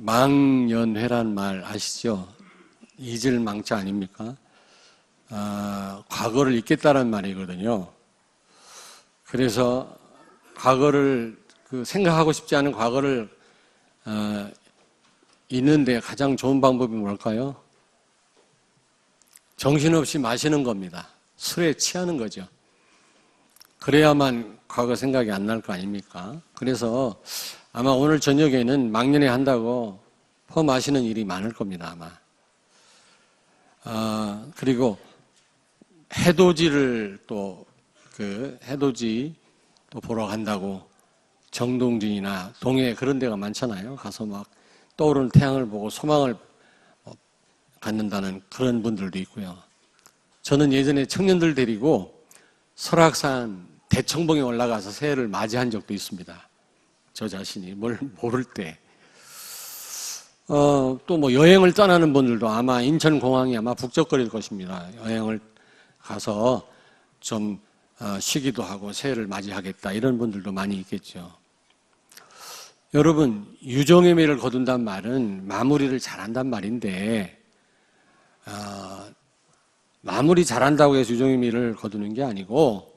망연회란 말 아시죠? 잊을 망자 아닙니까? 과거를 잊겠다는 말이거든요. 그래서 과거를 생각하고 싶지 않은 과거를 잊는데 가장 좋은 방법이 뭘까요? 정신없이 마시는 겁니다. 술에 취하는 거죠. 그래야만 과거 생각이 안 날 거 아닙니까? 그래서 아마 오늘 저녁에는 망연회 한다고 퍼마시는 일이 많을 겁니다, 아마. 그리고 해돋이를 해돋이 또 보러 간다고 정동진이나 동해 그런 데가 많잖아요. 가서 막 떠오르는 태양을 보고 소망을 갖는다는 그런 분들도 있고요. 저는 예전에 청년들 데리고 설악산 대청봉에 올라가서 새해를 맞이한 적도 있습니다. 저 자신이 뭘 모를 때. 또 뭐 여행을 떠나는 분들도 아마 인천공항이 아마 북적거릴 것입니다. 여행을 가서 좀 쉬기도 하고 새해를 맞이하겠다 이런 분들도 많이 있겠죠. 여러분, 유종의 미를 거둔단 말은 마무리를 잘한단 말인데 마무리 잘한다고 해서 유종의 미를 거두는 게 아니고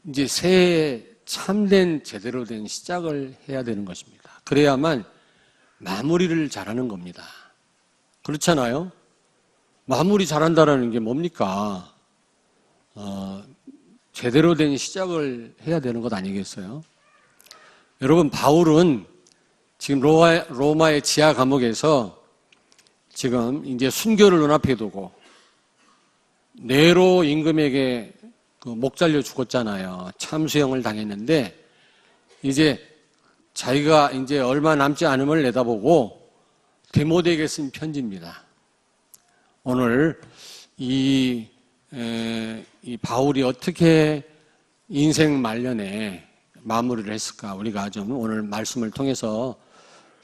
이제 새해에 참된 제대로 된 시작을 해야 되는 것입니다. 그래야만 마무리를 잘하는 겁니다. 그렇잖아요? 마무리 잘한다라는 게 뭡니까? 제대로 된 시작을 해야 되는 것 아니겠어요? 여러분, 바울은 지금 로마의 지하 감옥에서 지금 이제 순교를 눈앞에 두고 네로 임금에게 목 잘려 죽었잖아요. 참수형을 당했는데 이제 자기가 이제 얼마 남지 않음을 내다보고 디모데에게 쓴 편지입니다. 오늘 이 바울이 어떻게 인생 말년에 마무리를 했을까? 우리가 좀 오늘 말씀을 통해서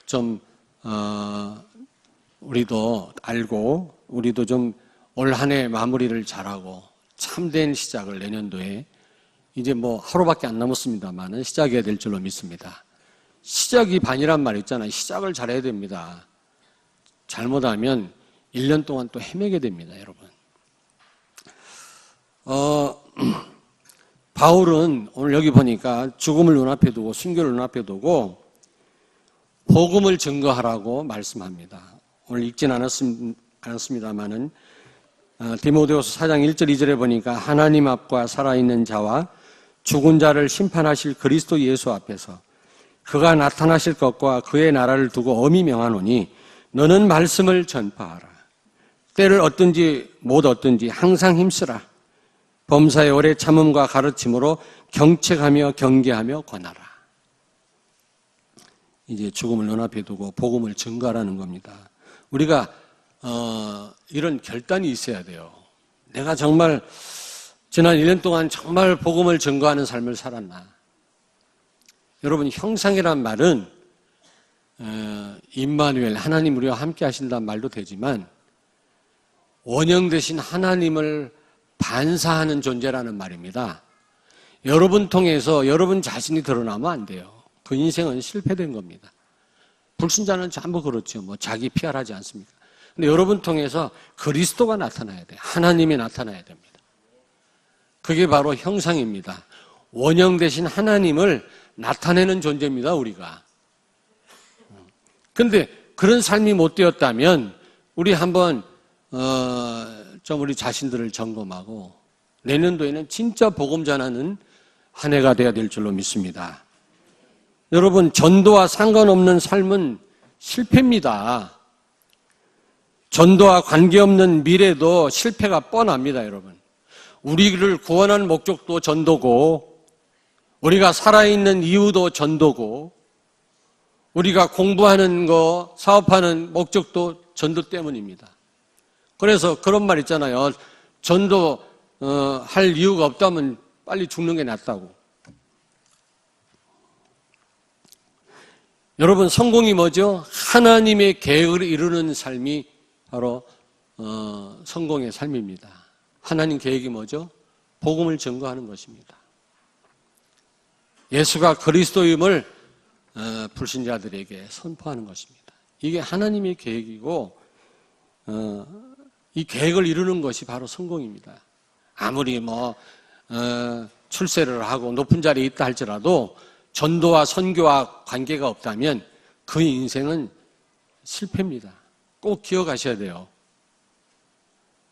좀 우리도 알고 우리도 좀 올 한 해 마무리를 잘하고 참된 시작을 내년도에 이제 뭐 하루밖에 안 남았습니다만은 시작해야 될 줄로 믿습니다. 시작이 반이란 말 있잖아요. 시작을 잘해야 됩니다. 잘못하면 1년 동안 또 헤매게 됩니다, 여러분. 바울은 오늘 여기 보니까 죽음을 눈앞에 두고 순교를 눈앞에 두고 복음을 증거하라고 말씀합니다. 오늘 읽진 않았습니다만은 디모데후서 4장 1절 2절에 보니까 하나님 앞과 살아있는 자와 죽은 자를 심판하실 그리스도 예수 앞에서 그가 나타나실 것과 그의 나라를 두고 엄히 명하노니 너는 말씀을 전파하라. 때를 얻든지 못 얻든지 항상 힘쓰라. 범사의 오래 참음과 가르침으로 경책하며 경계하며 권하라. 이제 죽음을 눈앞에 두고 복음을 증거하라는 겁니다. 우리가 이런 결단이 있어야 돼요. 내가 정말 지난 1년 동안 정말 복음을 증거하는 삶을 살았나. 여러분, 형상이란 말은 임마누엘, 하나님 우리와 함께 하신다는 말도 되지만 원형 대신 하나님을 반사하는 존재라는 말입니다. 여러분 통해서 여러분 자신이 드러나면 안 돼요. 그 인생은 실패된 겁니다. 불순자는 전부 그렇죠. 뭐 자기 PR하지 않습니까? 근데 여러분 통해서 그리스도가 나타나야 돼요. 하나님이 나타나야 됩니다. 그게 바로 형상입니다. 원형 대신 하나님을 나타내는 존재입니다, 우리가. 근데 그런 삶이 못 되었다면 우리 한번 좀 우리 자신들을 점검하고 내년도에는 진짜 복음 전하는 한 해가 되어야 될 줄로 믿습니다. 여러분, 전도와 상관없는 삶은 실패입니다. 전도와 관계없는 미래도 실패가 뻔합니다, 여러분. 우리를 구원한 목적도 전도고 우리가 살아있는 이유도 전도고 우리가 공부하는 거, 사업하는 목적도 전도 때문입니다. 그래서 그런 말 있잖아요. 전도 할 이유가 없다면 빨리 죽는 게 낫다고. 여러분, 성공이 뭐죠? 하나님의 계획을 이루는 삶이 바로 성공의 삶입니다. 하나님 계획이 뭐죠? 복음을 증거하는 것입니다. 예수가 그리스도임을 불신자들에게 선포하는 것입니다. 이게 하나님의 계획이고 이 계획을 이루는 것이 바로 성공입니다. 아무리 출세를 하고 높은 자리에 있다 할지라도 전도와 선교와 관계가 없다면 그 인생은 실패입니다. 꼭 기억하셔야 돼요.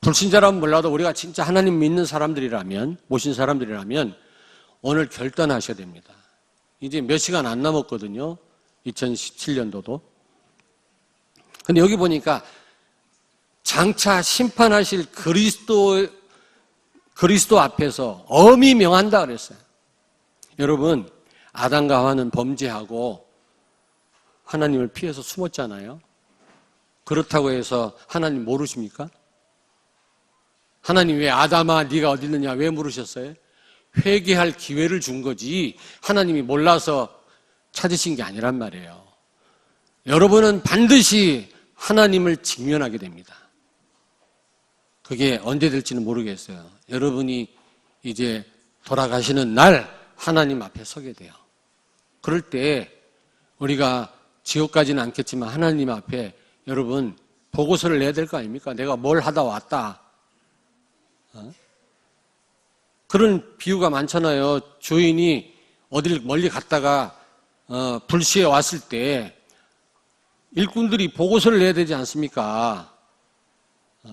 불신자라면 몰라도 우리가 진짜 하나님 믿는 사람들이라면, 모신 사람들이라면 오늘 결단하셔야 됩니다. 이제 몇 시간 안 남았거든요. 2017년도도. 근데 여기 보니까 장차 심판하실 그리스도 앞에서 엄히 명한다 그랬어요. 여러분, 아담과 하와는 범죄하고 하나님을 피해서 숨었잖아요. 그렇다고 해서 하나님 모르십니까? 하나님 왜 아담아 네가 어디 있느냐 왜 물으셨어요? 회개할 기회를 준 거지 하나님이 몰라서 찾으신 게 아니란 말이에요. 여러분은 반드시 하나님을 직면하게 됩니다. 그게 언제 될지는 모르겠어요. 여러분이 이제 돌아가시는 날 하나님 앞에 서게 돼요. 그럴 때 우리가 지옥 가지는 않겠지만 하나님 앞에 여러분 보고서를 내야 될 거 아닙니까? 내가 뭘 하다 왔다. 그런 비유가 많잖아요. 주인이 어딜 멀리 갔다가 불시에 왔을 때 일꾼들이 보고서를 내야 되지 않습니까?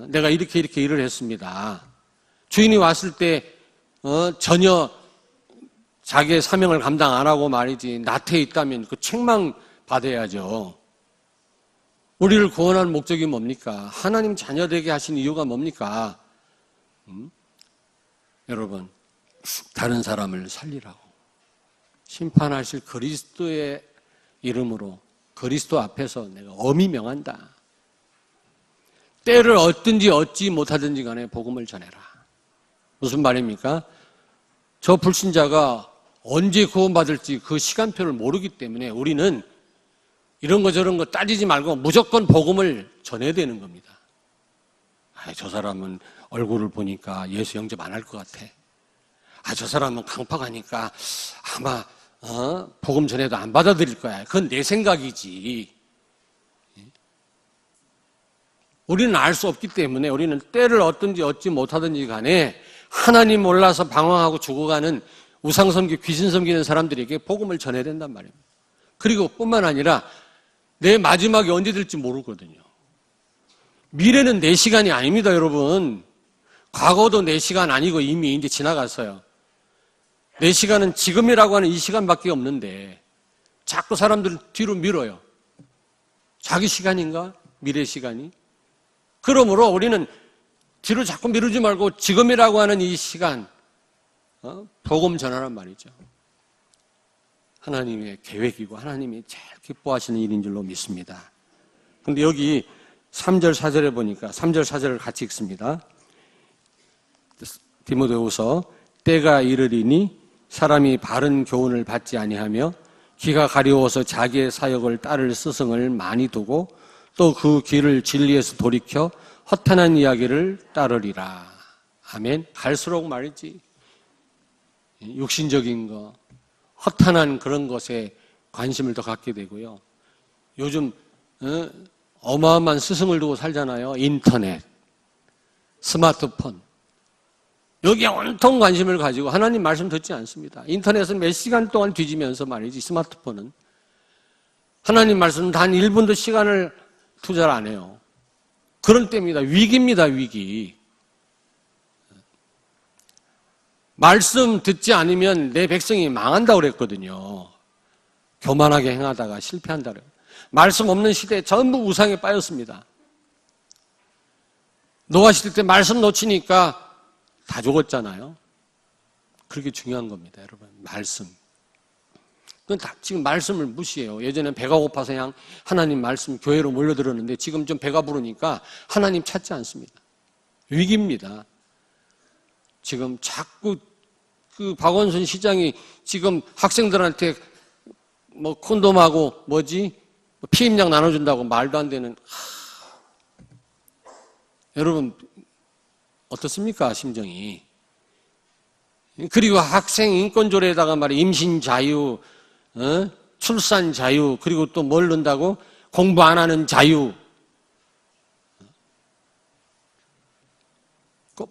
내가 이렇게 일을 했습니다. 주인이 왔을 때 전혀 자기의 사명을 감당 안 하고 말이지 나태해 있다면 그 책망 받아야죠. 우리를 구원한 목적이 뭡니까? 하나님 자녀 되게 하신 이유가 뭡니까? 여러분, 다른 사람을 살리라고. 심판하실 그리스도의 이름으로 그리스도 앞에서 내가 엄히 명한다. 때를 얻든지 얻지 못하든지 간에 복음을 전해라. 무슨 말입니까? 저 불신자가 언제 구원받을지 그 시간표를 모르기 때문에 우리는 이런 거 저런 거 따지지 말고 무조건 복음을 전해야 되는 겁니다. 저 사람은 얼굴을 보니까 예수 영접 안 할 것 같아. 저 사람은 강파 가니까 아마 복음 전해도 안 받아들일 거야. 그건 내 생각이지. 우리는 알 수 없기 때문에 우리는 때를 얻든지 얻지 못하든지 간에 하나님 몰라서 방황하고 죽어가는 우상섬기, 귀신 섬기는 사람들에게 복음을 전해야 된단 말입니다. 그리고 뿐만 아니라 내 마지막이 언제 될지 모르거든요. 미래는 내 시간이 아닙니다, 여러분. 과거도 내 시간 아니고 이미 이제 지나갔어요. 내 시간은 지금이라고 하는 이 시간밖에 없는데 자꾸 사람들을 뒤로 밀어요. 자기 시간인가? 미래 시간이? 그러므로 우리는 뒤로 자꾸 미루지 말고 지금이라고 하는 이 시간 복음 전하란 말이죠. 하나님의 계획이고 하나님이 제일 기뻐하시는 일인 줄로 믿습니다. 그런데 여기 3절 4절에 보니까 3절 4절을 같이 읽습니다. 디모데후서 때가 이르리니 사람이 바른 교훈을 받지 아니하며 귀가 가려워서 자기의 사역을 따를 스승을 많이 두고 또 그 길을 진리에서 돌이켜 허탄한 이야기를 따르리라. 아멘. 갈수록 말이지 육신적인 거 허탄한 그런 것에 관심을 더 갖게 되고요. 요즘 어마어마한 스승을 두고 살잖아요. 인터넷, 스마트폰. 여기에 온통 관심을 가지고 하나님 말씀 듣지 않습니다. 인터넷은 몇 시간 동안 뒤지면서 말이지 스마트폰은. 하나님 말씀은 단 1분도 시간을 투자를 안 해요. 그런 때입니다. 위기입니다. 위기. 말씀 듣지 않으면 내 백성이 망한다고 그랬거든요. 교만하게 행하다가 실패한다고 그래요. 말씀 없는 시대에 전부 우상에 빠졌습니다. 노아 시대 때 말씀 놓치니까 다 죽었잖아요. 그렇게 중요한 겁니다, 여러분. 말씀. 그건 다 지금 말씀을 무시해요. 예전엔 배가 고파서 그냥 하나님 말씀 교회로 몰려들었는데 지금 좀 배가 부르니까 하나님 찾지 않습니다. 위기입니다. 지금 자꾸 그 박원순 시장이 지금 학생들한테 뭐 콘돔하고 피임약 나눠준다고 말도 안 되는. 여러분 어떻습니까 심정이? 그리고 학생 인권조례에다가 말이야 임신 자유, 출산 자유, 그리고 또 뭘 넣는다고? 공부 안 하는 자유.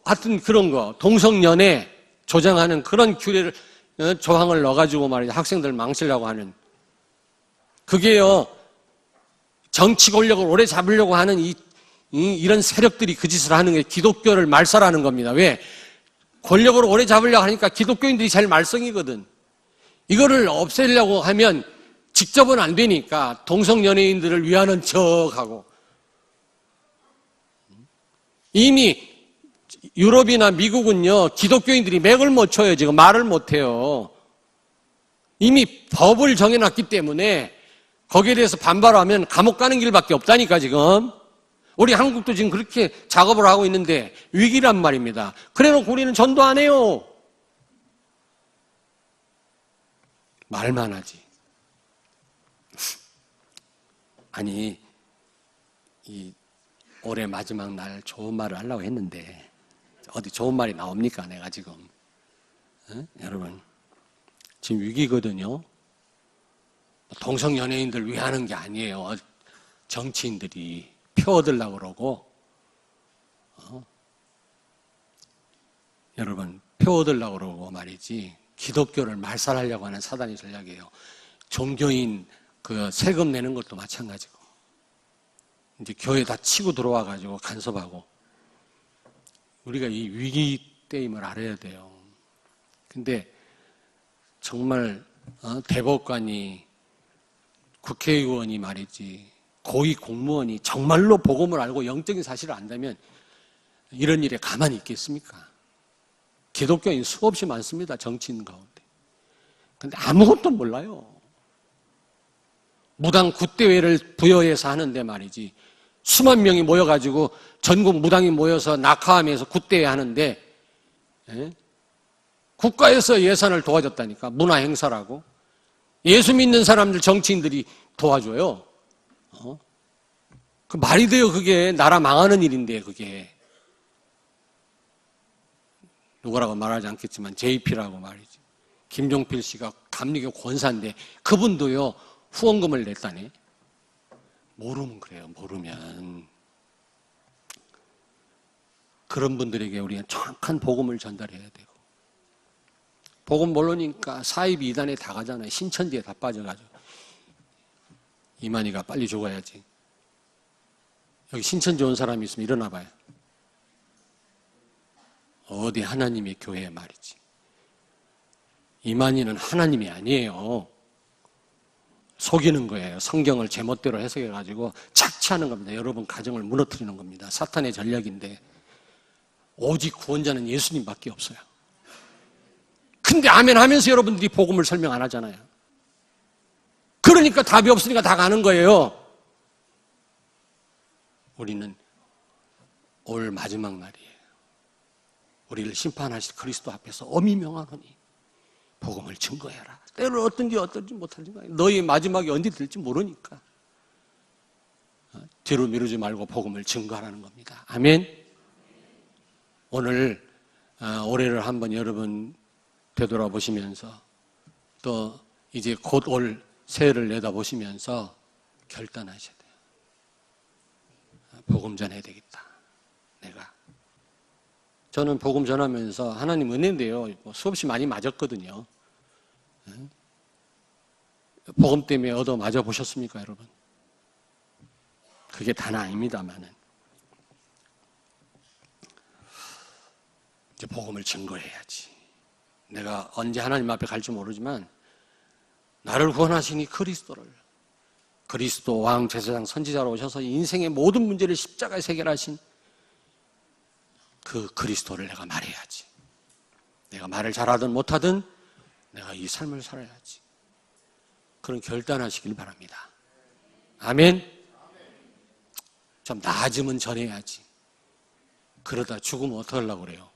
하여튼 그런 거, 동성연애 조장하는 그런 규례를, 조항을 넣어가지고 말이죠. 학생들 망치려고 하는. 그게요, 정치 권력을 오래 잡으려고 하는 이런 세력들이 그 짓을 하는 게 기독교를 말살하는 겁니다. 왜? 권력을 오래 잡으려고 하니까 기독교인들이 제일 말썽이거든. 이거를 없애려고 하면 직접은 안 되니까 동성연예인들을 위하는 척하고. 이미 유럽이나 미국은요, 기독교인들이 맥을 못 쳐요. 지금 말을 못 해요. 이미 법을 정해놨기 때문에 거기에 대해서 반발하면 감옥 가는 길밖에 없다니까, 지금. 우리 한국도 지금 그렇게 작업을 하고 있는데 위기란 말입니다. 그래 놓고 우리는 전도 안 해요. 말만 하지. 아니, 올해 마지막 날 좋은 말을 하려고 했는데 어디 좋은 말이 나옵니까, 내가 지금. 여러분, 지금 위기거든요. 동성연예인들 위하는 게 아니에요. 정치인들이 표 얻으려고 그러고, 여러분, 표 얻으려고 그러고 말이지, 기독교를 말살하려고 하는 사단의 전략이에요. 종교인 그 세금 내는 것도 마찬가지고, 이제 교회 다 치고 들어와가지고 간섭하고, 우리가 이 위기 때임을 알아야 돼요. 근데 정말 대법관이, 국회의원이 말이지, 고위 공무원이 정말로 복음을 알고 영적인 사실을 안다면 이런 일에 가만히 있겠습니까? 기독교인 수없이 많습니다, 정치인 가운데. 근데 아무것도 몰라요. 무당 굿대회를 부여해서 하는데 말이지, 수만 명이 모여가지고 전국 무당이 모여서 낙하하면서 굿대회 하는데, 국가에서 예산을 도와줬다니까. 문화 행사라고. 예수 믿는 사람들, 정치인들이 도와줘요. 그 말이 돼요, 그게. 나라 망하는 일인데, 그게. 누구라고 말하지 않겠지만 JP라고 말이지. 김종필 씨가 감리교 권사인데 그분도요, 후원금을 냈다네. 모르면 그래요, 모르면. 그런 분들에게 우리가 정확한 복음을 전달해야 되고. 복음 모르니까 사이비 이단에 다 가잖아요. 신천지에 다 빠져가지고. 이만희가 빨리 죽어야지. 여기 신천지 온 사람이 있으면 일어나 봐요. 어디 하나님의 교회 말이지. 이만희는 하나님이 아니에요. 속이는 거예요. 성경을 제멋대로 해석해가지고 착취하는 겁니다. 여러분 가정을 무너뜨리는 겁니다. 사탄의 전략인데 오직 구원자는 예수님밖에 없어요. 근데 아멘 하면서 여러분들이 복음을 설명 안 하잖아요. 그러니까 답이 없으니까 다 가는 거예요. 우리는 올 마지막 날이에요. 우리를 심판하실 그리스도 앞에서 엄히 명하노니 복음을 증거해라. 때를 어떤지 못할지 너희 마지막이 언제 될지 모르니까 뒤로 미루지 말고 복음을 증거하라는 겁니다. 아멘. 오늘 올해를 한번 여러분 되돌아보시면서 또 이제 곧 올 새해를 내다보시면서 결단하셔야 돼요. 복음 전해야 되겠다. 저는 복음 전하면서 하나님 은혜인데요. 수없이 많이 맞았거든요. 복음 때문에 얻어 맞아 보셨습니까, 여러분? 그게 다는 아닙니다만은 이제 복음을 증거해야지. 내가 언제 하나님 앞에 갈지 모르지만 나를 구원하시니 그리스도 왕 제사장 선지자로 오셔서 인생의 모든 문제를 십자가에 해결하신 그 그리스도를 내가 말해야지. 내가 말을 잘하든 못하든 내가 이 삶을 살아야지. 그런 결단하시길 바랍니다. 아멘. 좀 나아지면 전해야지. 그러다 죽으면 어떡하려고 그래요?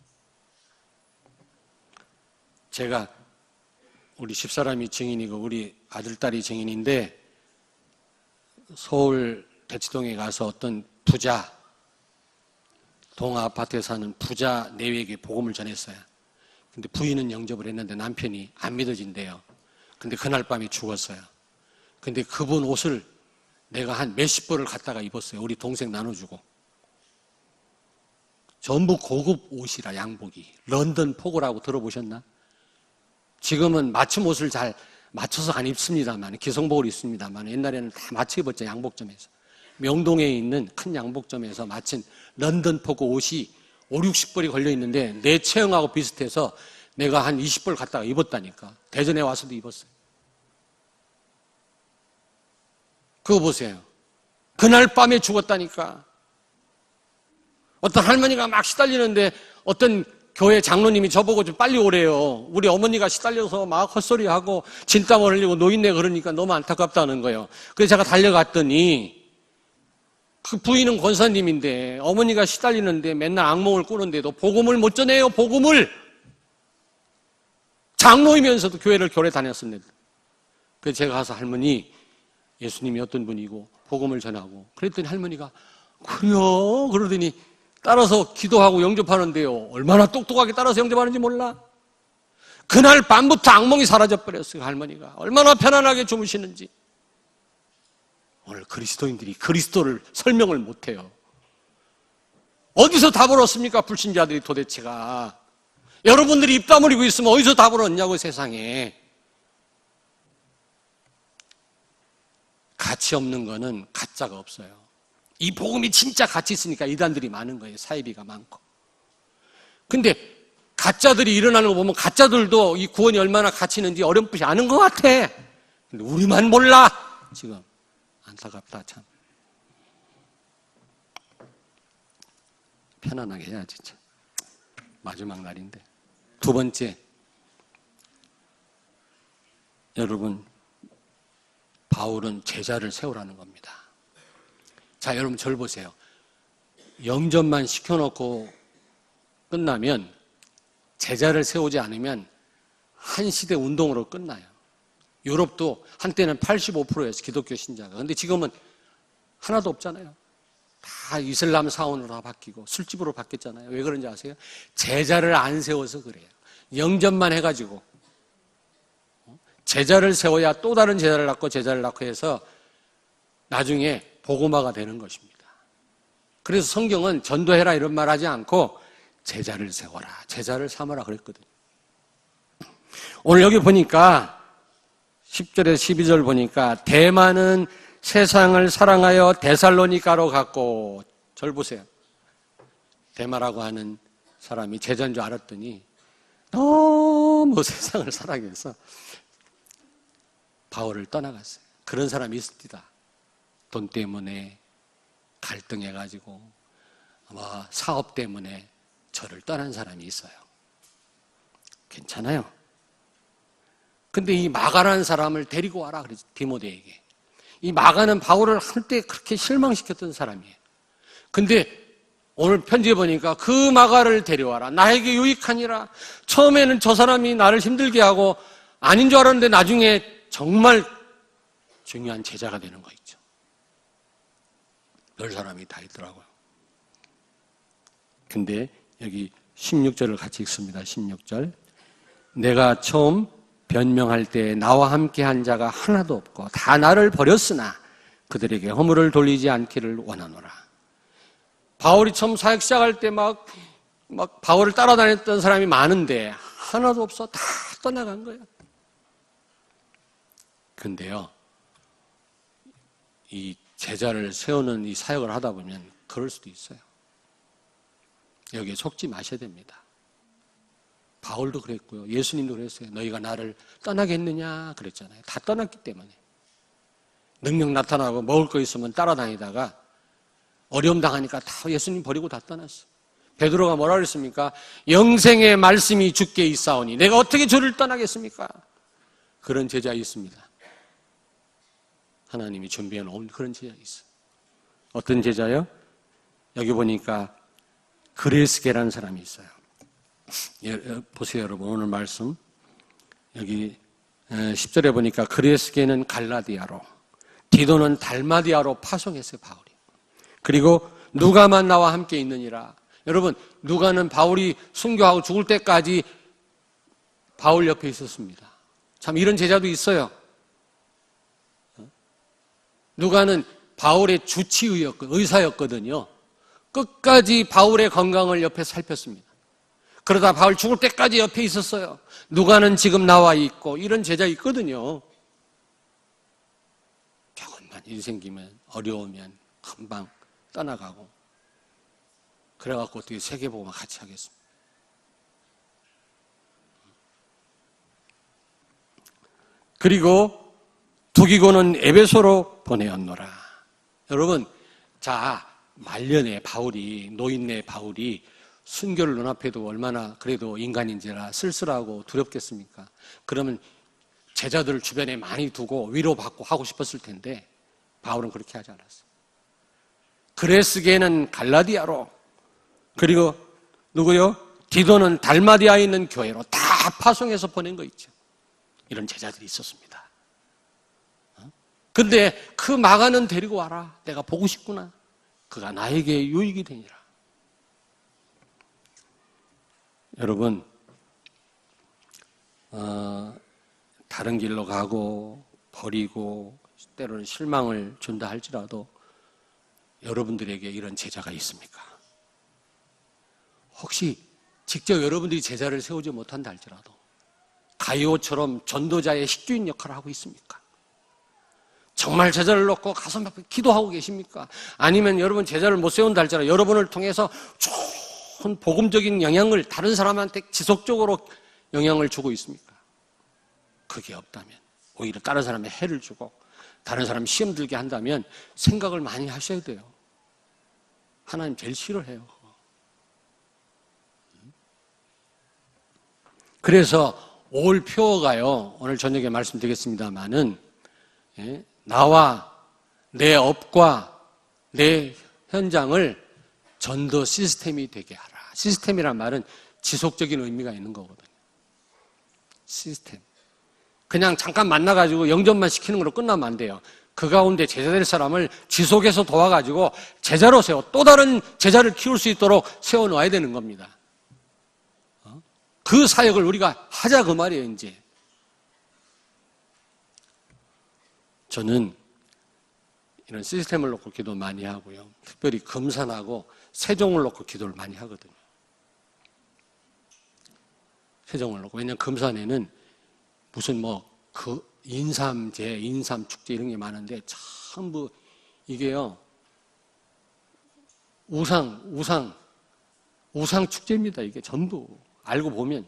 제가 우리 집사람이 증인이고 우리 아들딸이 증인인데 서울 대치동에 가서 어떤 부자, 동아 아파트에 사는 부자 내외에게 복음을 전했어요. 근데 부인은 영접을 했는데 남편이 안 믿어진대요. 근데 그날 밤에 죽었어요. 근데 그분 옷을 내가 한 몇십 벌을 갖다가 입었어요. 우리 동생 나눠주고. 전부 고급 옷이라, 양복이. 런던 포고라고 들어보셨나? 지금은 맞춤 옷을 잘 맞춰서 안 입습니다만, 기성복을 입습니다만, 옛날에는 다 맞춰 입었죠, 양복점에서. 명동에 있는 큰 양복점에서 마친 런던 포고 옷이 5, 60벌이 걸려 있는데 내 체형하고 비슷해서 내가 한 20벌 갖다가 입었다니까. 대전에 와서도 입었어요. 그거 보세요. 그날 밤에 죽었다니까. 어떤 할머니가 막 시달리는데 어떤 교회 장로님이 저보고 좀 빨리 오래요. 우리 어머니가 시달려서 막 헛소리하고 진땀을 흘리고 노인네 그러니까 너무 안타깝다는 거예요. 그래서 제가 달려갔더니 그 부인은 권사님인데 어머니가 시달리는데 맨날 악몽을 꾸는데도 복음을 못 전해요. 복음을. 장로이면서도 교회를 교회 다녔습니다. 그래서 제가 가서 할머니, 예수님이 어떤 분이고 복음을 전하고 그랬더니 할머니가 그래요? 그러더니 따라서 기도하고 영접하는데요. 얼마나 똑똑하게 따라서 영접하는지 몰라? 그날 밤부터 악몽이 사라져버렸어요. 할머니가. 얼마나 편안하게 주무시는지. 오늘 그리스도인들이 그리스도를 설명을 못해요. 어디서 답을 얻습니까? 불신자들이 도대체가. 여러분들이 입 다물고 있으면 어디서 답을 얻냐고 세상에. 가치 없는 거는 가짜가 없어요. 이 복음이 진짜 가치 있으니까 이단들이 많은 거예요. 사이비가 많고. 근데 가짜들이 일어나는 거 보면 가짜들도 이 구원이 얼마나 가치 있는지 어렴풋이 아는 것 같아. 근데 우리만 몰라. 지금 안타깝다 참. 편안하게 해야지 참. 마지막 날인데. 두 번째, 여러분, 바울은 제자를 세우라는 겁니다. 자, 여러분 저를 보세요. 영접만 시켜놓고 끝나면, 제자를 세우지 않으면 한 시대 운동으로 끝나요. 유럽도 한때는 85%였어요, 기독교 신자가. 근데 지금은 하나도 없잖아요. 다 이슬람 사원으로 다 바뀌고 술집으로 바뀌었잖아요. 왜 그런지 아세요? 제자를 안 세워서 그래요. 영접만 해가지고. 제자를 세워야 또 다른 제자를 낳고 제자를 낳고 해서 나중에 복음화가 되는 것입니다. 그래서 성경은 전도해라 이런 말 하지 않고 제자를 세워라, 제자를 삼아라 그랬거든요. 오늘 여기 보니까 10절에서 12절 보니까 대마는 세상을 사랑하여 데살로니가로 갔고, 절 보세요. 대마라고 하는 사람이 제자인 줄 알았더니 너무 세상을 사랑해서 바울을 떠나갔어요. 그런 사람이 있습니다. 돈 때문에 갈등해가지고 사업 때문에 저를 떠난 사람이 있어요. 괜찮아요. 근데 이 마가라는 사람을 데리고 와라 그랬죠. 디모데에게. 이 마가는 바울을 한때 그렇게 실망시켰던 사람이에요. 근데 오늘 편지에 보니까 그 마가를 데려와라. 나에게 유익하니라. 처음에는 저 사람이 나를 힘들게 하고 아닌 줄 알았는데 나중에 정말 중요한 제자가 되는 거 있죠. 별 사람이 다 있더라고요. 근데 여기 16절을 같이 읽습니다. 16절. 내가 처음 변명할 때 나와 함께 한 자가 하나도 없고 다 나를 버렸으나 그들에게 허물을 돌리지 않기를 원하노라. 바울이 처음 사역 시작할 때 막 바울을 따라다녔던 사람이 많은데 하나도 없어. 다 떠나간 거예요. 근데요, 이 제자를 세우는 이 사역을 하다 보면 그럴 수도 있어요. 여기에 속지 마셔야 됩니다. 바울도 그랬고요. 예수님도 그랬어요. 너희가 나를 떠나겠느냐 그랬잖아요. 다 떠났기 때문에. 능력 나타나고 먹을 거 있으면 따라다니다가 어려움 당하니까 다 예수님 버리고 다 떠났어요. 베드로가 뭐라 그랬습니까? 영생의 말씀이 주께 있사오니 내가 어떻게 주를 떠나겠습니까? 그런 제자 있습니다. 하나님이 준비해 놓은 그런 제자 있어요. 어떤 제자요? 여기 보니까 그레스게라는 사람이 있어요. 보세요, 여러분. 오늘 말씀. 여기 10절에 보니까 그레스게는 갈라디아로, 디도는 달마디아로 파송했어요, 바울이. 그리고 누가만 나와 함께 있느니라. 여러분, 누가는 바울이 순교하고 죽을 때까지 바울 옆에 있었습니다. 참 이런 제자도 있어요. 누가는 바울의 의사였거든요. 끝까지 바울의 건강을 옆에 살폈습니다. 그러다 바울 죽을 때까지 옆에 있었어요. 누가는 지금 나와 있고 이런 제자 있거든요. 조금만 일 생기면 어려우면 금방 떠나가고 그래갖고 어떻게 세계복음을 같이 하겠습니까? 그리고 두기고는 에베소로 보내었노라. 여러분, 자, 말년에 노인네 바울이 순교를 눈앞에 두고 얼마나 그래도 인간인지라 쓸쓸하고 두렵겠습니까? 그러면 제자들을 주변에 많이 두고 위로받고 하고 싶었을 텐데 바울은 그렇게 하지 않았어요. 그레스게는 갈라디아로, 그리고 누구요? 디도는 달마디아에 있는 교회로 다 파송해서 보낸 거 있죠. 이런 제자들이 있었습니다. 근데 그 마가는 데리고 와라. 내가 보고 싶구나. 그가 나에게 유익이 되니라. 여러분, 다른 길로 가고 버리고 때로는 실망을 준다 할지라도 여러분들에게 이런 제자가 있습니까? 혹시 직접 여러분들이 제자를 세우지 못한다 할지라도 가이오처럼 전도자의 식주인 역할을 하고 있습니까? 정말 제자를 놓고 가슴 아프게 기도하고 계십니까? 아니면 여러분 제자를 못 세운다 할지라도 여러분을 통해서 좋은 복음적인 영향을 다른 사람한테 지속적으로 영향을 주고 있습니까? 그게 없다면 오히려 다른 사람의 해를 주고 다른 사람 시험 들게 한다면 생각을 많이 하셔야 돼요. 하나님 제일 싫어해요. 그래서 올 표어가요, 오늘 저녁에 말씀드리겠습니다마는 나와 내 업과 내 현장을 전도 시스템이 되게 하라. 시스템이란 말은 지속적인 의미가 있는 거거든요. 시스템. 그냥 잠깐 만나가지고 영접만 시키는 걸로 끝나면 안 돼요. 그 가운데 제자 될 사람을 지속해서 도와가지고 제자로 또 다른 제자를 키울 수 있도록 세워놓아야 되는 겁니다. 그 사역을 우리가 하자 그 말이에요, 이제. 저는 이런 시스템을 놓고 기도 많이 하고요. 특별히 금산하고 세종을 놓고 기도를 많이 하거든요. 세종을 놓고. 왜냐하면 금산에는 무슨 인삼제, 인삼축제 이런 게 많은데 전부 이게요. 우상축제입니다. 이게 전부. 알고 보면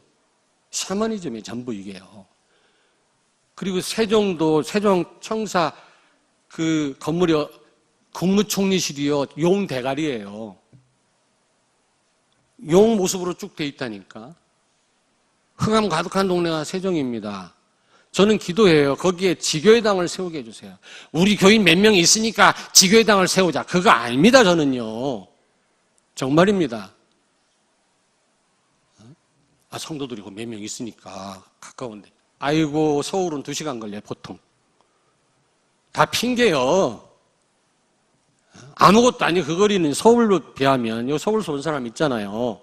샤머니즘이 전부 이게요. 그리고 세종도 세종 청사 그 건물이 국무총리실이요. 용 대가리예요. 용 모습으로 쭉 돼 있다니까. 흑암 가득한 동네가 세종입니다. 저는 기도해요. 거기에 지교회당을 세우게 해주세요. 우리 교인 몇 명이 있으니까 지교회당을 세우자. 그거 아닙니다, 저는요. 정말입니다. 성도들이 몇 명 있으니까 가까운데. 아이고, 서울은 2시간 걸려요, 보통. 다 핑계요. 아무것도 아니, 그 거리는 서울로 비하면, 여기 서울서 온 사람 있잖아요.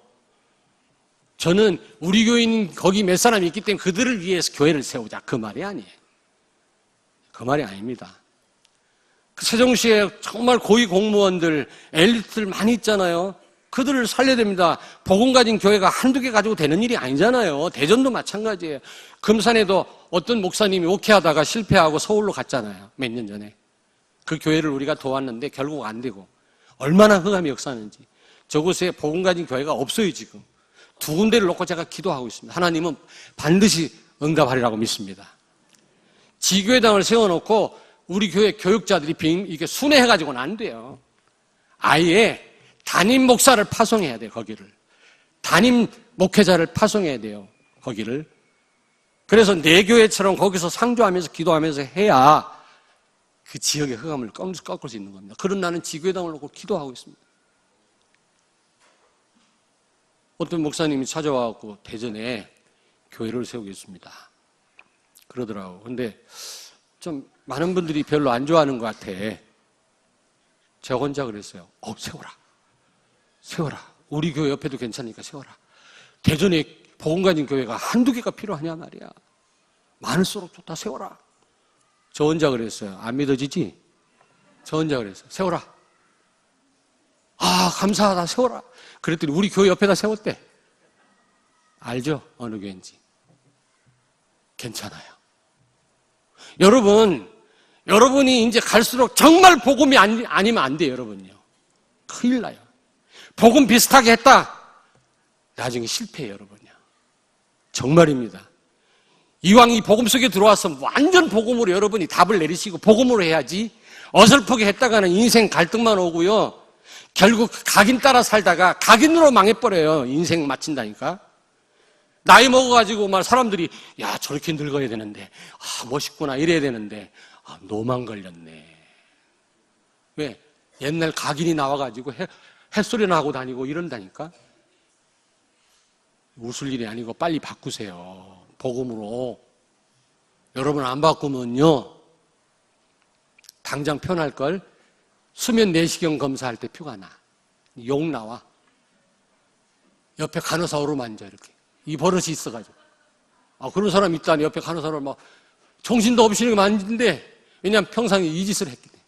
저는 우리 교인 거기 몇 사람이 있기 때문에 그들을 위해서 교회를 세우자. 그 말이 아니에요. 그 말이 아닙니다. 세종시에 정말 고위 공무원들, 엘리트들 많이 있잖아요. 그들을 살려야 됩니다. 복음 가진 교회가 한두 개 가지고 되는 일이 아니잖아요. 대전도 마찬가지예요. 금산에도 어떤 목사님이 옥회하다가 실패하고 서울로 갔잖아요. 몇 년 전에. 그 교회를 우리가 도왔는데 결국 안 되고. 얼마나 흑암이 역사하는지. 저곳에 복음 가진 교회가 없어요, 지금. 2군데를 놓고 제가 기도하고 있습니다. 하나님은 반드시 응답하리라고 믿습니다. 지교회당을 세워놓고 우리 교회 교육자들이 이게 순회해가지고는 안 돼요. 아예 담임 목사를 파송해야 돼요, 거기를. 담임 목회자를 파송해야 돼요, 거기를. 그래서 내 교회처럼 거기서 상주하면서 기도하면서 해야 그 지역의 흑암을 꺾을 수 있는 겁니다. 그런 나는 지교회당을 놓고 기도하고 있습니다. 어떤 목사님이 찾아와갖고 대전에 교회를 세우겠습니다. 그러더라고. 근데 좀 많은 분들이 별로 안 좋아하는 것 같아. 제가 혼자 그랬어요. 세워라. 우리 교회 옆에도 괜찮으니까 세워라. 대전에 복음 가진 교회가 한두 개가 필요하냐 말이야. 많을수록 좋다, 세워라. 저 혼자 그랬어요. 안 믿어지지? 저 혼자 그랬어요. 세워라. 아, 감사하다. 세워라. 그랬더니 우리 교회 옆에다 세웠대. 알죠? 어느 교회인지. 괜찮아요. 여러분이 이제 갈수록 정말 복음이 아니면 안 돼요, 여러분요. 큰일 나요. 복음 비슷하게 했다. 나중에 실패해요, 여러분요. 정말입니다. 이왕 이 복음 속에 들어와서 완전 복음으로 여러분이 답을 내리시고 복음으로 해야지 어설프게 했다가는 인생 갈등만 오고요. 결국 각인 따라 살다가 각인으로 망해버려요. 인생 마친다니까. 나이 먹어가지고 막 사람들이 야 저렇게 늙어야 되는데 멋있구나 이래야 되는데 노만 걸렸네. 왜? 옛날 각인이 나와가지고 햇소리나 하고 다니고 이런다니까. 웃을 일이 아니고 빨리 바꾸세요. 복음으로. 여러분 안 바꾸면요 당장 편할 걸. 수면 내시경 검사할 때 표가 나. 욕 나와. 옆에 간호사 오르만져 이렇게. 이 버릇이 있어가지고. 그런 사람 있다니. 옆에 간호사를 막 정신도 없이 이렇게 만지는데 왜냐하면 평상에 이 짓을 했기 때문에.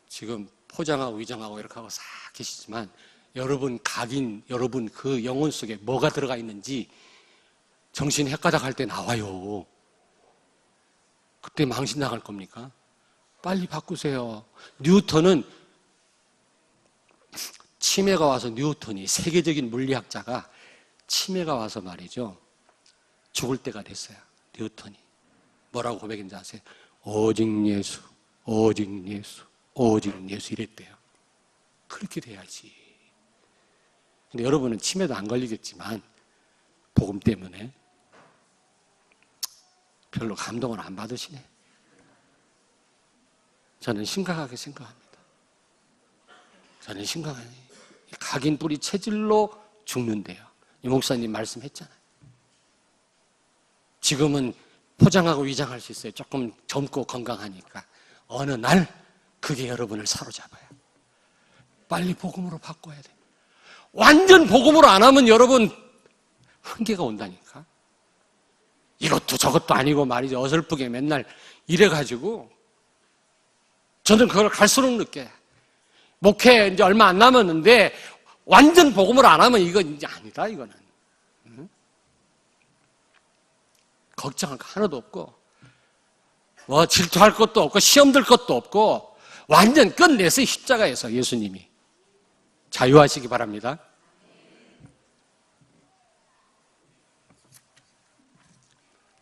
지금 포장하고 위장하고 이렇게 하고 싹 계시지만 여러분 각인, 여러분 그 영혼 속에 뭐가 들어가 있는지 정신 헷가닥 할 때 나와요. 그때 망신 나갈 겁니까? 빨리 바꾸세요. 뉴턴은 치매가 와서 뉴턴이 세계적인 물리학자가 치매가 와서 말이죠. 죽을 때가 됐어요. 뉴턴이. 뭐라고 고백했는지 아세요? 오직 예수, 오직 예수, 오직 예수 이랬대요. 그렇게 돼야지. 근데 여러분은 치매도 안 걸리겠지만 복음 때문에 별로 감동을 안 받으시네. 저는 심각하게 생각합니다. 저는 심각하게 각인 뿌리 체질로 죽는데요. 이 목사님 말씀했잖아요. 지금은 포장하고 위장할 수 있어요. 조금 젊고 건강하니까. 어느 날 그게 여러분을 사로잡아요. 빨리 복음으로 바꿔야 돼요. 완전 복음으로 안 하면 여러분 한계가 온다니까. 이것도 저것도 아니고 말이죠. 어설프게 맨날 이래가지고 저는 그걸 갈수록 느껴요. 목회 이제 얼마 안 남았는데 완전 복음으로 안 하면 이건 이제 아니다 이거는. 걱정할 거 하나도 없고 뭐 질투할 것도 없고 시험 들 것도 없고 완전 끝내서 십자가에서 예수님이 자유하시기 바랍니다.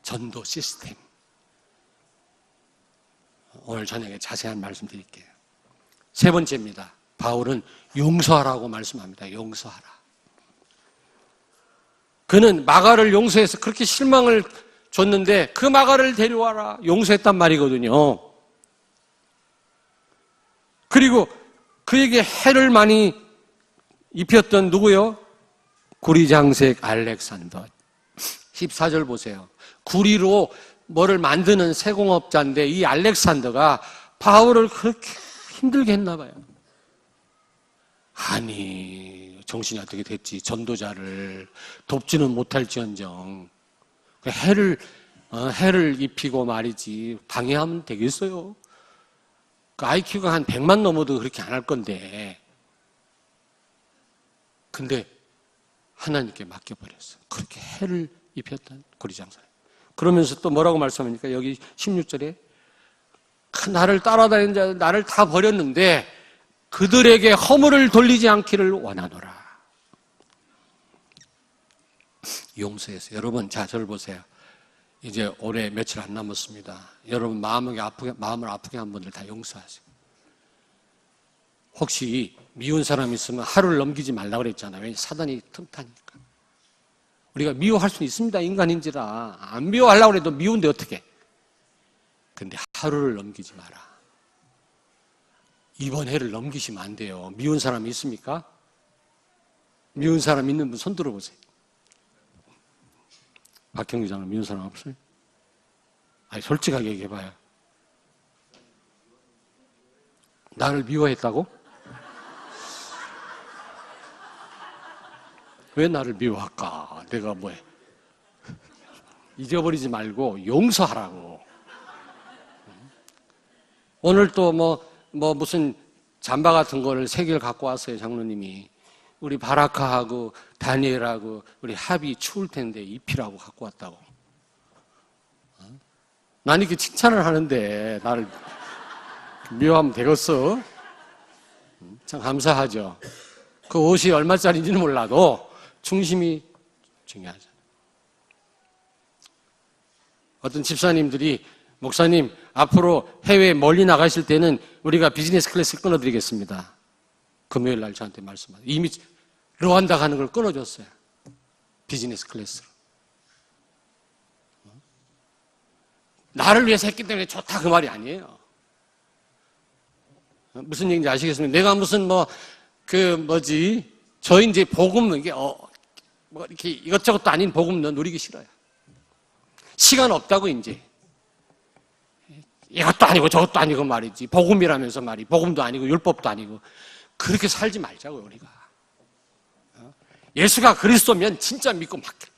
전도 시스템. 오늘 저녁에 자세한 말씀 드릴게요. 세 번째입니다. 바울은 용서하라고 말씀합니다. 용서하라. 그는 마가를 용서해서 그렇게 실망을 줬는데 그 마가를 데려와라. 용서했단 말이거든요. 그리고 그에게 해를 많이 입혔던 누구요? 구리장색 알렉산더. 14절 보세요. 구리로 뭐를 만드는 세공업자인데 이 알렉산더가 바울을 그렇게 힘들게 했나 봐요. 아니 정신이 어떻게 됐지. 전도자를 돕지는 못할지언정 해를 입히고 말이지 방해하면 되겠어요. 그 IQ가 한 100만 넘어도 그렇게 안 할 건데. 근데 하나님께 맡겨버렸어. 그렇게 해를 입혔던 구리장사님. 그러면서 또 뭐라고 말씀합니까? 여기 16절에 나를 따라다니는 자들 나를 다 버렸는데 그들에게 허물을 돌리지 않기를 원하노라. 용서해서 여러분 자 저를 보세요. 이제 올해 며칠 안 남았습니다. 여러분 마음을 아프게 한 분들 다 용서하세요. 혹시 미운 사람 있으면 하루를 넘기지 말라고 그랬잖아요. 왜냐하면 사단이 틈타니까. 우리가 미워할 수는 있습니다. 인간인지라. 안 미워하려고 해도 미운데 어떻게. 근데 하루를 넘기지 마라. 이번 해를 넘기시면 안 돼요. 미운 사람이 있습니까? 미운 사람 있는 분 손 들어보세요. 박형규 장로 미운 사람 없어요? 아니 솔직하게 얘기해봐요. 나를 미워했다고? 왜 나를 미워할까? 내가 뭐해? 잊어버리지 말고 용서하라고. 오늘 또 무슨 잠바 같은 거를 3개를 갖고 왔어요, 장로님이. 우리 바라카하고 다니엘하고 우리 합이 추울 텐데 입히라고 갖고 왔다고. 난 이렇게 칭찬을 하는데 나를 미워하면 되겠어? 참 감사하죠. 그 옷이 얼마짜리인지는 몰라도 중심이 중요하죠. 어떤 집사님들이 목사님 앞으로 해외 멀리 나가실 때는 우리가 비즈니스 클래스를 끊어드리겠습니다. 금요일 날 저한테 말씀하세요. 이미 르완다 가는 걸 끊어줬어요. 비즈니스 클래스로. 나를 위해서 했기 때문에 좋다 그 말이 아니에요. 무슨 얘기인지 아시겠습니까? 내가 무슨 저 이제 복음 이게 이렇게 이것저것도 아닌 복음 누리기 싫어요. 시간 없다고 이제. 이것도 아니고 저것도 아니고 말이지. 복음이라면서 말이. 복음도 아니고 율법도 아니고. 그렇게 살지 말자고요, 우리가. 예수가 그리스도면 진짜 믿고 맡겨.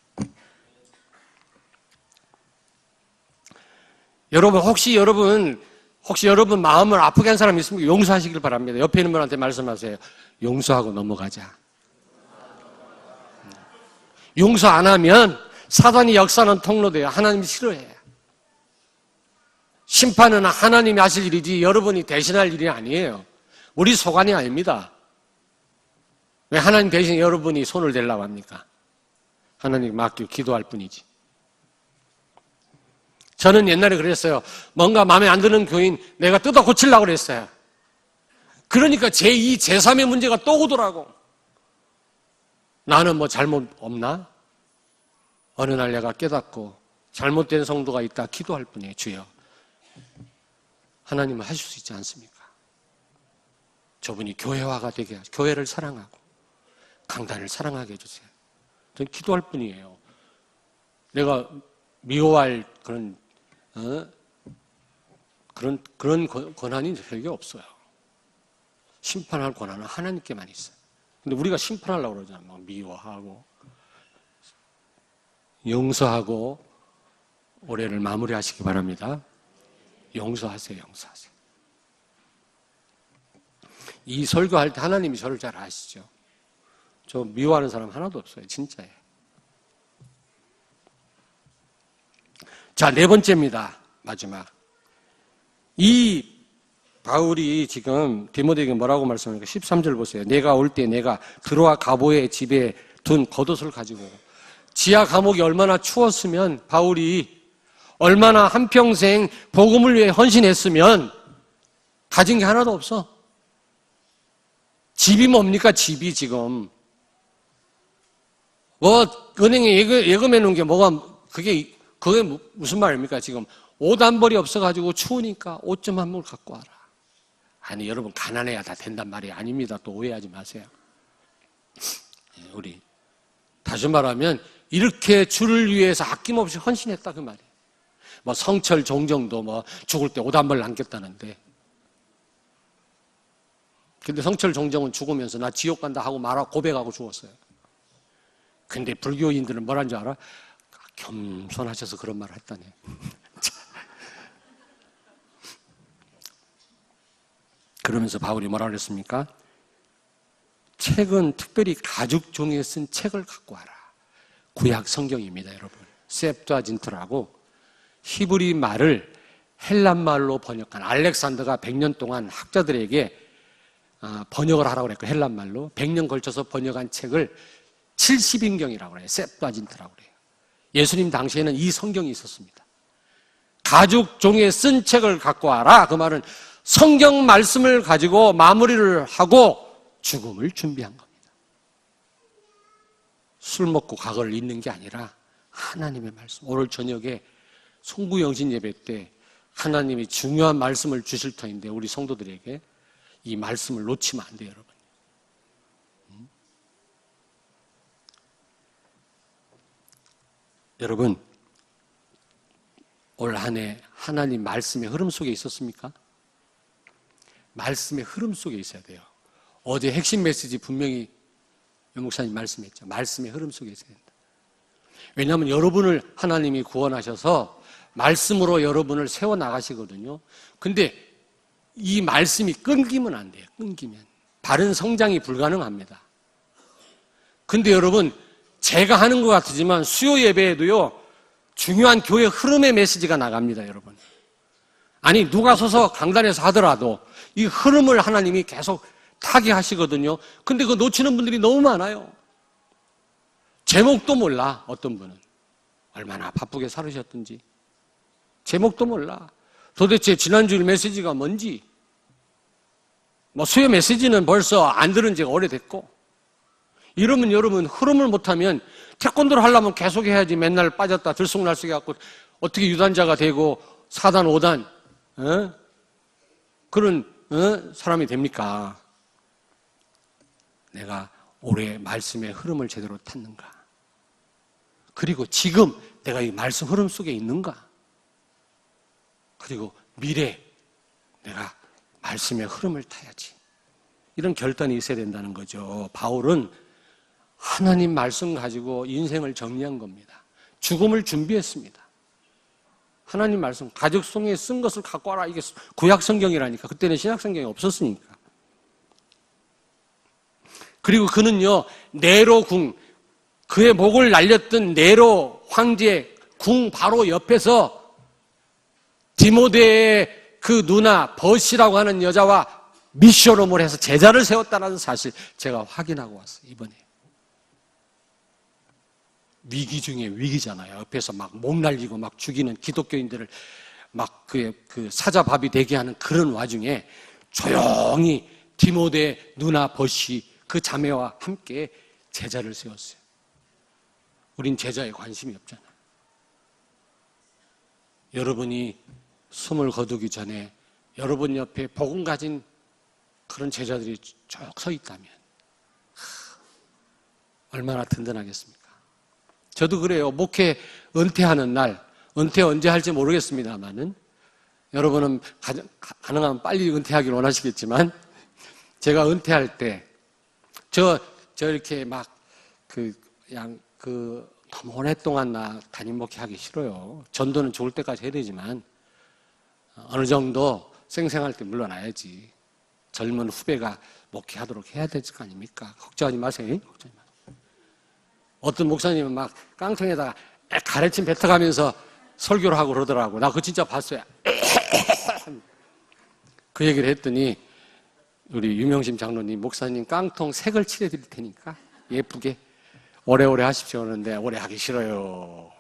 혹시 여러분 마음을 아프게 한 사람 있으면 용서하시길 바랍니다. 옆에 있는 분한테 말씀하세요. 용서하고 넘어가자. 용서 안 하면 사단이 역사하는 통로돼요. 하나님이 싫어해요. 심판은 하나님이 하실 일이지 여러분이 대신할 일이 아니에요. 우리 소관이 아닙니다. 왜 하나님 대신 여러분이 손을 대려고 합니까? 하나님 맡기고 기도할 뿐이지. 저는 옛날에 그랬어요. 뭔가 마음에 안 드는 교인 내가 뜯어 고치려고 그랬어요. 그러니까 제2, 제3의 문제가 또 오더라고. 나는 잘못 없나? 어느 날 내가 깨닫고 잘못된 성도가 있다 기도할 뿐이에요. 주여, 하나님은 하실 수 있지 않습니까? 저분이 교회화가 되게 하시고 교회를 사랑하고 강단을 사랑하게 해주세요. 저는 기도할 뿐이에요. 내가 미워할 그런 권한이 저에게 없어요. 심판할 권한은 하나님께만 있어요. 근데 우리가 심판하려고 그러잖아요. 미워하고 용서하고 올해를 마무리하시기 바랍니다. 용서하세요. 이 설교할 때 하나님이 저를 잘 아시죠? 저 미워하는 사람 하나도 없어요. 진짜예요. 자, 4번째입니다. 마지막. 이 바울이 지금 디모데에게 뭐라고 말씀하니까 13절 보세요. 내가 올 때 내가 드로아 가보의 집에 둔 겉옷을 가지고 지하 감옥이 얼마나 추웠으면 바울이 얼마나 한평생 복음을 위해 헌신했으면 가진 게 하나도 없어. 집이 뭡니까? 집이 지금. 은행에 예금해 놓은 게 그게 무슨 말입니까? 지금 옷 한 벌이 없어가지고 추우니까 옷 좀 한 벌 갖고 와라. 아니, 여러분, 가난해야 다 된단 말이 아닙니다. 또 오해하지 마세요. 우리, 다시 말하면, 이렇게 주를 위해서 아낌없이 헌신했다, 그 말이에요. 성철 종정도 죽을 때 옷 한 벌 남겼다는데. 근데 성철 종정은 죽으면서 나 지옥 간다 하고 고백하고 죽었어요. 근데 불교인들은 뭐라는 줄 알아? 겸손하셔서 그런 말을 했다네. 그러면서 바울이 뭐라 그랬습니까? 책은 특별히 가죽 종이에 쓴 책을 갖고 와라. 구약 성경입니다, 여러분. 셉투아진트라고 히브리 말을 헬란 말로 번역한 알렉산더가 100년 동안 학자들에게 번역을 하라고 그랬고 헬란 말로 100년 걸쳐서 번역한 책을 70인경이라고 그래요. 셉투아진트라고 그래요. 예수님 당시에는 이 성경이 있었습니다. 가죽 종이에 쓴 책을 갖고 와라. 그 말은 성경 말씀을 가지고 마무리를 하고 죽음을 준비한 겁니다. 술 먹고 과거를 잊는 게 아니라 하나님의 말씀. 오늘 저녁에 송구영신 예배 때 하나님이 중요한 말씀을 주실 터인데 우리 성도들에게 이 말씀을 놓치면 안 돼요, 여러분. 여러분, 올 한 해 하나님 말씀의 흐름 속에 있었습니까? 말씀의 흐름 속에 있어야 돼요. 어제 핵심 메시지 분명히 연 목사님 말씀했죠. 말씀의 흐름 속에 있어야 된다. 왜냐하면 여러분을 하나님이 구원하셔서 말씀으로 여러분을 세워나가시거든요. 근데 이 말씀이 끊기면 안 돼요. 끊기면. 바른 성장이 불가능합니다. 근데 여러분, 제가 하는 것 같지만 수요 예배에도요, 중요한 교회 흐름의 메시지가 나갑니다, 여러분. 아니, 누가 서서 강단에서 하더라도 이 흐름을 하나님이 계속 타게 하시거든요. 근데 그거 놓치는 분들이 너무 많아요. 제목도 몰라, 어떤 분은. 얼마나 바쁘게 살으셨든지. 제목도 몰라. 도대체 지난주일 메시지가 뭔지. 뭐 수요 메시지는 벌써 안 들은 지가 오래됐고. 이러면 여러분 흐름을 못하면 태권도를 하려면 계속 해야지. 맨날 빠졌다 들쑥날쑥 해갖고 어떻게 유단자가 되고 4단 5단 그런 사람이 됩니까? 내가 올해 말씀의 흐름을 제대로 탔는가? 그리고 지금 내가 이 말씀 흐름 속에 있는가? 그리고 미래 내가 말씀의 흐름을 타야지. 이런 결단이 있어야 된다는 거죠. 바울은 하나님 말씀 가지고 인생을 정리한 겁니다. 죽음을 준비했습니다. 하나님 말씀, 가족송에 쓴 것을 갖고 와라. 이게 구약 성경이라니까. 그때는 신약 성경이 없었으니까. 그리고 그는요, 네로 궁, 그의 목을 날렸던 네로 황제 궁 바로 옆에서 디모데의 그 누나 버시라고 하는 여자와 미션홈을 해서 제자를 세웠다는 사실 제가 확인하고 왔어요, 이번에. 위기 중에 위기잖아요. 옆에서 막 목 날리고 막 죽이는 기독교인들을 막 그 사자밥이 되게 하는 그런 와중에 조용히 디모데 누나 버시 그 자매와 함께 제자를 세웠어요. 우린 제자에 관심이 없잖아요. 여러분이 숨을 거두기 전에 여러분 옆에 복음 가진 그런 제자들이 쭉 서 있다면 얼마나 든든하겠습니까? 저도 그래요. 목회 은퇴하는 날, 은퇴 언제 할지 모르겠습니다만은 여러분은 가능하면 빨리 은퇴하기를 원하시겠지만 제가 은퇴할 때 저 이렇게 막 너무 오랫동안 나 담임 목회하기 싫어요. 전도는 좋을 때까지 해야 되지만 어느 정도 쌩쌩할 때 물러나야지. 젊은 후배가 목회하도록 해야 될 거 아닙니까? 걱정하지 마세요. 걱정하지 마세요. 어떤 목사님은 막 깡통에다가 가래침 뱉어가면서 설교를 하고 그러더라고. 나 그거 진짜 봤어요. 그 얘기를 했더니 우리 유명심 장로님, 목사님 깡통 색을 칠해드릴 테니까 예쁘게 오래오래 하십시오 하는데 오래 하기 싫어요.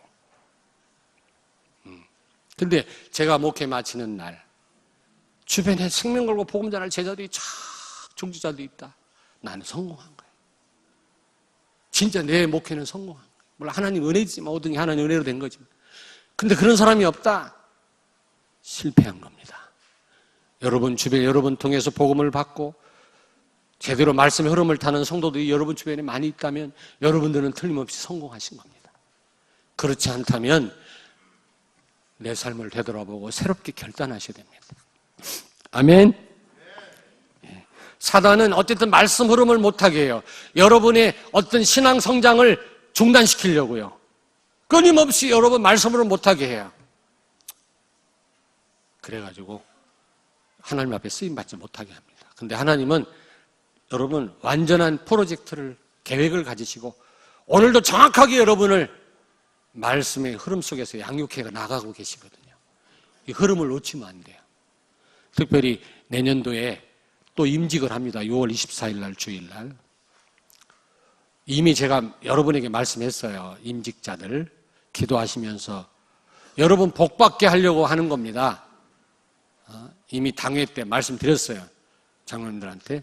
근데 제가 목회 마치는 날 주변에 생명 걸고 복음 전할 제자들이 쫙 중지자들이 있다. 나는 성공한 거예요. 진짜 내 목회는 성공한 거예요. 물론 하나님 은혜지만 모든 게 하나님 은혜로 된 거지만. 근데 그런 사람이 없다. 실패한 겁니다. 여러분 주변에 여러분 통해서 복음을 받고 제대로 말씀의 흐름을 타는 성도들이 여러분 주변에 많이 있다면 여러분들은 틀림없이 성공하신 겁니다. 그렇지 않다면 내 삶을 되돌아보고 새롭게 결단하셔야 됩니다. 아멘. 사단은 어쨌든 말씀 흐름을 못하게 해요. 여러분의 어떤 신앙 성장을 중단시키려고요. 끊임없이 여러분 말씀 흐름 못하게 해요. 그래가지고 하나님 앞에 쓰임받지 못하게 합니다. 근데 하나님은 여러분 완전한 프로젝트를 계획을 가지시고 오늘도 정확하게 여러분을 말씀의 흐름 속에서 양육해 나가고 계시거든요. 이 흐름을 놓치면 안 돼요. 특별히 내년도에 또 임직을 합니다. 6월 24일 날 주일 날. 이미 제가 여러분에게 말씀했어요. 임직자들 기도하시면서 여러분 복받게 하려고 하는 겁니다. 이미 당회 때 말씀드렸어요. 장로님들한테.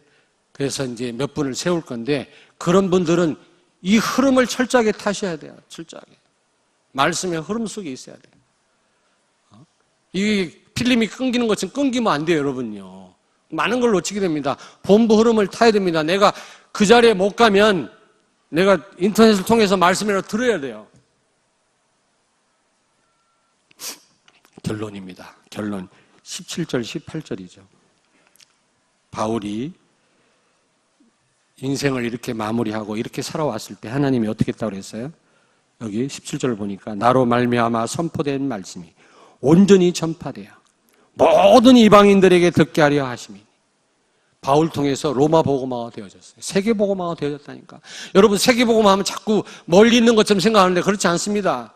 그래서 이제 몇 분을 세울 건데 그런 분들은 이 흐름을 철저하게 타셔야 돼요. 철저하게. 말씀의 흐름 속에 있어야 돼요. 이 필름이 끊기는 것처럼 끊기면 안 돼요, 여러분요. 많은 걸 놓치게 됩니다. 본부 흐름을 타야 됩니다. 내가 그 자리에 못 가면 내가 인터넷을 통해서 말씀이라도 들어야 돼요. 결론입니다. 결론 17절, 18절이죠. 바울이 인생을 이렇게 마무리하고 이렇게 살아왔을 때 하나님이 어떻게 했다고 그랬어요? 여기 17절을 보니까 나로 말미암아 선포된 말씀이 온전히 전파되어 모든 이방인들에게 듣게 하려 하심이니. 바울 통해서 로마 복음화가 되어졌어요. 세계 복음화가 되어졌다니까. 여러분 세계 복음화 하면 자꾸 멀리 있는 것처럼 생각하는데 그렇지 않습니다.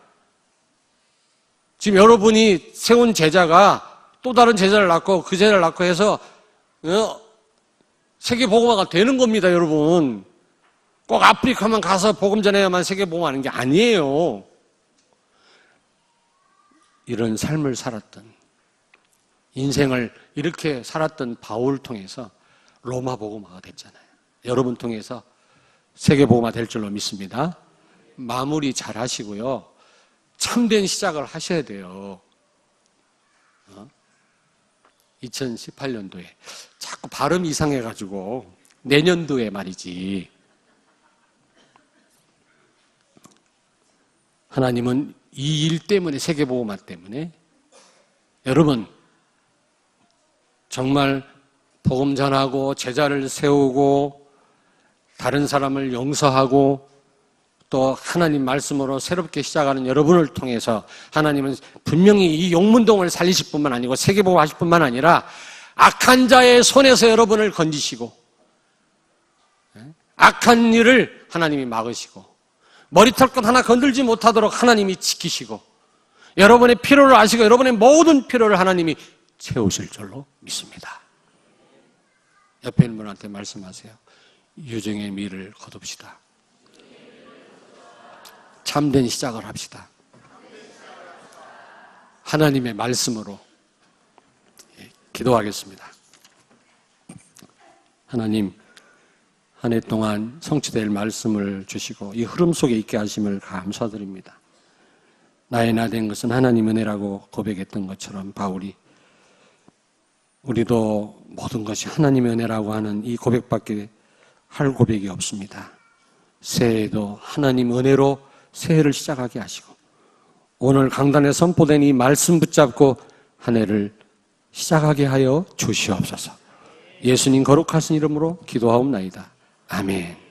지금 여러분이 세운 제자가 또 다른 제자를 낳고 그 제자를 낳고 해서 세계 복음화가 되는 겁니다, 여러분. 꼭 아프리카만 가서 복음 전해야만 세계 복음화하는 게 아니에요. 이런 삶을 살았던, 인생을 이렇게 살았던 바울 통해서 로마 복음화가 됐잖아요. 여러분 통해서 세계 복음화 될 줄로 믿습니다. 마무리 잘 하시고요. 참된 시작을 하셔야 돼요. 2018년도에 자꾸 발음 이상해가지고 내년도에 말이지. 하나님은 이 일 때문에, 세계복음화 때문에 여러분 정말 복음 전하고 제자를 세우고 다른 사람을 용서하고 또 하나님 말씀으로 새롭게 시작하는 여러분을 통해서 하나님은 분명히 이 용문동을 살리실 뿐만 아니고 세계복음 하실 뿐만 아니라 악한 자의 손에서 여러분을 건지시고 악한 일을 하나님이 막으시고 머리털끝 하나 건들지 못하도록 하나님이 지키시고 여러분의 필요를 아시고 여러분의 모든 필요를 하나님이 채우실 줄로 믿습니다. 옆에 있는 분한테 말씀하세요. 유정의 미를 거둡시다. 참된 시작을 합시다. 하나님의 말씀으로 기도하겠습니다. 하나님, 한 해 동안 성취될 말씀을 주시고 이 흐름 속에 있게 하심을 감사드립니다. 나의 나 된 것은 하나님 은혜라고 고백했던 것처럼 바울이 우리도 모든 것이 하나님의 은혜라고 하는 이 고백밖에 할 고백이 없습니다. 새해에도 하나님 은혜로 새해를 시작하게 하시고 오늘 강단에 선포된 이 말씀 붙잡고 한 해를 시작하게 하여 주시옵소서. 예수님 거룩하신 이름으로 기도하옵나이다. 아멘.